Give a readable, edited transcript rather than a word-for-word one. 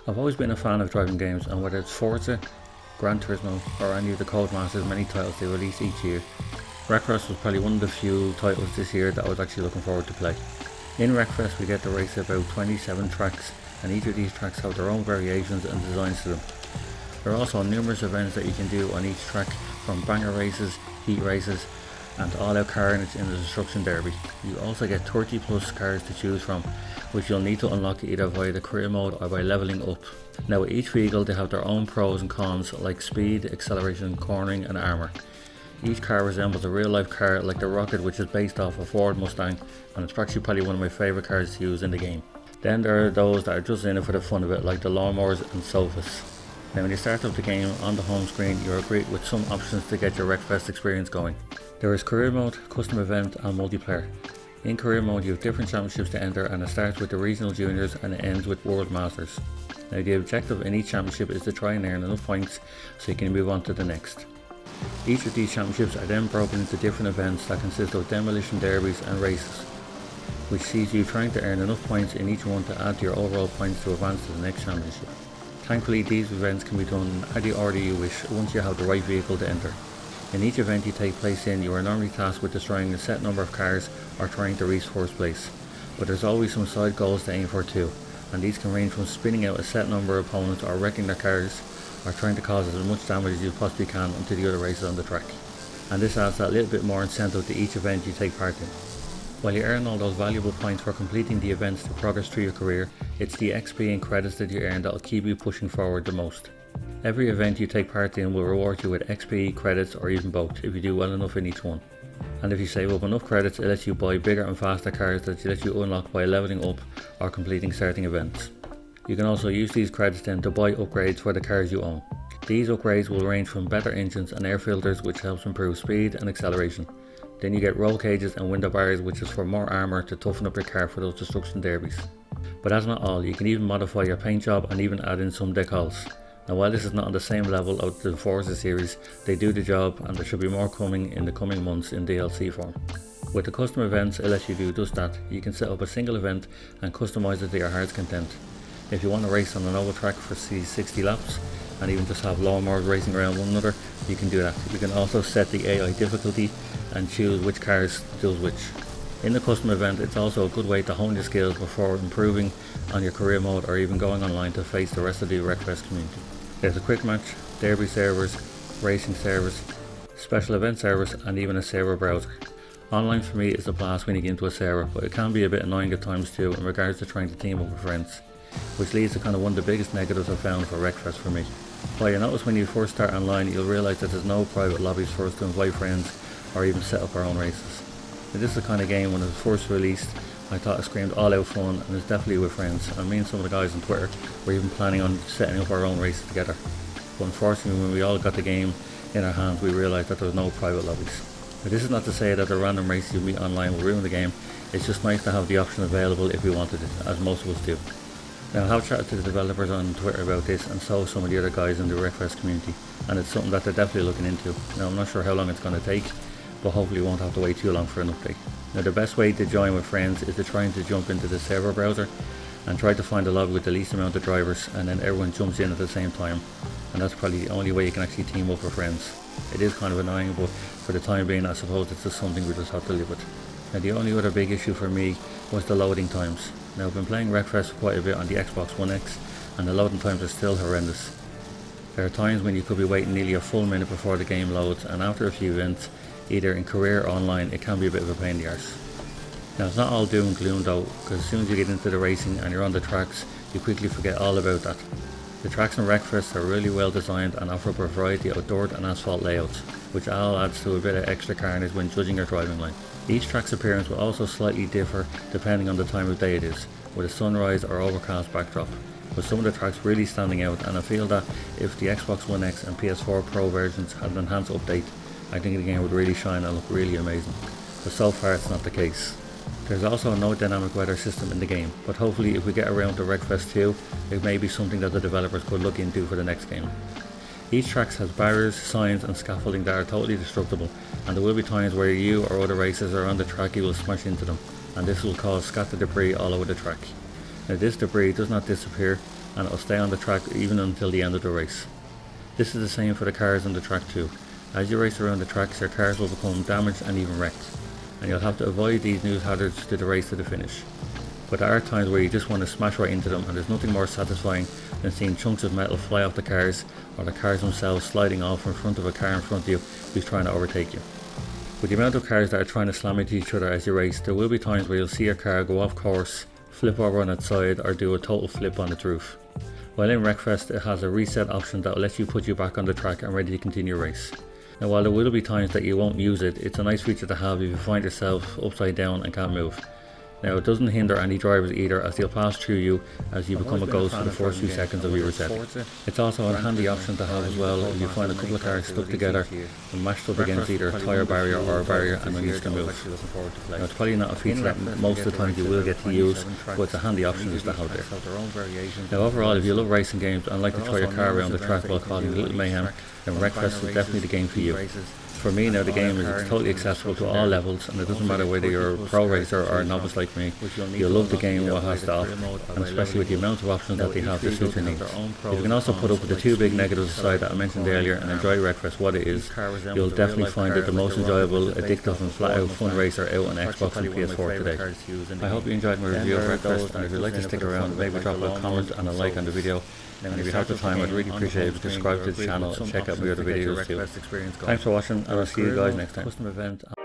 I've always been a fan of driving games, and whether it's Forza, Gran Turismo or any of the Codemasters' many titles they release each year, Wreckfest was probably one of the few titles this year that I was actually looking forward to play. In Wreckfest we get to race about 27 tracks, and each of these tracks have their own variations and designs to them. There are also numerous events that you can do on each track, from banger races, heat races and all-out carnage in the Destruction Derby. You also get 30 plus cars to choose from, which you'll need to unlock either via the career mode or by levelling up. Now with each vehicle they have their own pros and cons, like speed, acceleration, cornering and armour. Each car resembles a real life car, like the Rocket, which is based off a Ford Mustang, and it's actually probably one of my favourite cars to use in the game. Then there are those that are just in it for the fun of it, like the lawnmowers and sofas. Now when you start up the game on the home screen, you are greeted with some options to get your Wreckfest experience going. There is career mode, custom event and multiplayer. In career mode you have different championships to enter, and it starts with the regional juniors and it ends with world masters. Now the objective in each championship is to try and earn enough points so you can move on to the next. Each of these championships are then broken into different events that consist of demolition derbies and races, which sees you trying to earn enough points in each one to add to your overall points to advance to the next championship. Thankfully these events can be done in any order you wish once you have the right vehicle to enter. In each event you take place in, you are normally tasked with destroying a set number of cars or trying to reach first place, but there's always some side goals to aim for too, and these can range from spinning out a set number of opponents or wrecking their cars, or trying to cause as much damage as you possibly can onto the other races on the track. And this adds that little bit more incentive to each event you take part in. While you earn all those valuable points for completing the events to progress through your career, it's the XP and credits that you earn that will keep you pushing forward the most. Every event you take part in will reward you with XP, credits or even both if you do well enough in each one. And if you save up enough credits, it lets you buy bigger and faster cars that let you unlock by leveling up or completing certain events. You can also use these credits then to buy upgrades for the cars you own. These upgrades will range from better engines and air filters, which helps improve speed and acceleration. Then you get roll cages and window bars, which is for more armour to toughen up your car for those destruction derbies. But that's not all, you can even modify your paint job and even add in some decals. Now while this is not on the same level of the Forza series, they do the job, and there should be more coming in the coming months in DLC form. With the custom events, it lets you do just that. You can set up a single event and customise it to your heart's content. If you want to race on an oval track for 60 laps and even just have lawnmowers racing around one another, you can do that. You can also set the AI difficulty and choose which cars does which. In the custom event, it's also a good way to hone your skills before improving on your career mode or even going online to face the rest of the Wreckfest community. There's a quick match, derby servers, racing servers, special event servers and even a server browser. Online for me is a blast when you get into a server, but it can be a bit annoying at times too in regards to trying to team up with friends, which leads to kind of one of the biggest negatives I've found for Wreckfest for me. While you notice when you first start online, you'll realise that there's no private lobbies for us to invite friends or even set up our own races. Now, this is the kind of game when it was first released, I thought it screamed all out fun and it's definitely with friends, and me and some of the guys on Twitter were even planning on setting up our own races together. But unfortunately when we all got the game in our hands, we realised that there was no private lobbies. Now, this is not to say that the random races you meet online will ruin the game, it's just nice to have the option available if we wanted it, as most of us do. Now I have chatted to the developers on Twitter about this, and so some of the other guys in the Wreckfest community, and it's something that they're definitely looking into. Now I'm not sure how long it's going to take, but hopefully we won't have to wait too long for an update. Now the best way to join with friends is to try to jump into the server browser and try to find a lobby with the least amount of drivers, and then everyone jumps in at the same time, and that's probably the only way you can actually team up with friends. It is kind of annoying, but for the time being I suppose it's just something we just have to live with. Now the only other big issue for me was the loading times. Now I've been playing Wreckfest for quite a bit on the Xbox One X, and the loading times are still horrendous. There are times when you could be waiting nearly a full minute before the game loads, and after a few events, either in career or online, it can be a bit of a pain in the arse. Now it's not all doom and gloom though, because as soon as you get into the racing and you're on the tracks, you quickly forget all about that. The tracks in Wreckfest are really well designed and offer a variety of dirt and asphalt layouts, which all adds to a bit of extra carnage when judging your driving line. Each track's appearance will also slightly differ depending on the time of day it is, with a sunrise or overcast backdrop, with some of the tracks really standing out, and I feel that if the Xbox One X and PS4 Pro versions had an enhanced update, I think the game would really shine and look really amazing, but so far it's not the case. There's also no dynamic weather system in the game, but hopefully if we get around to Wreckfest 2, it may be something that the developers could look into for the next game. Each track has barriers, signs and scaffolding that are totally destructible, and there will be times where you or other racers are on the track you will smash into them. and this will cause scattered debris all over the track. Now this debris does not disappear, and it will stay on the track even until the end of the race. This is the same for the cars on the track too. As you race around the tracks, your cars will become damaged and even wrecked, and you'll have to avoid these new hazards to the race to the finish. But there are times where you just want to smash right into them, and there's nothing more satisfying than seeing chunks of metal fly off the cars, or the cars themselves sliding off in front of a car in front of you who's trying to overtake you. With the amount of cars that are trying to slam into each other as you race, there will be times where you'll see your car go off course, flip over on its side, or do a total flip on its roof. While in Wreckfest, it has a reset option that will let you put you back on the track and ready to continue your race. Now while there will be times that you won't use it, it's a nice feature to have if you find yourself upside down and can't move. Now it doesn't hinder any drivers either, as they'll pass through you as you become a ghost for the first few seconds of your reset. It's also a handy option to have as well if you find a couple of cars stuck together and mashed up against either a tyre barrier or a barrier and then you can move. Now it's probably not a feature that most of the time you will get to use, but it's a handy option just to have there. Now overall, if you love racing games and like to try your car around the track while causing a little mayhem, then Wreckfest is definitely the game for you. For me now, the game is totally accessible to all levels, and it doesn't matter whether you're a pro racer or a novice like me, you'll love the game and what it has to offer, and especially with the amount of options that they have to suit your needs. If you can also put up with the two big negatives aside that I mentioned earlier and enjoy Wreckfest what it is, you'll definitely find it the most enjoyable, addictive and flat out fun racer out on Xbox and PS4 today. I hope you enjoyed my review of Wreckfest, and if you'd like to stick around, maybe drop a comment and a like on the video. And if you have the time, I'd really appreciate it if you subscribe to the channel and check out my other videos too. Thanks for watching, and I'll see you guys next time.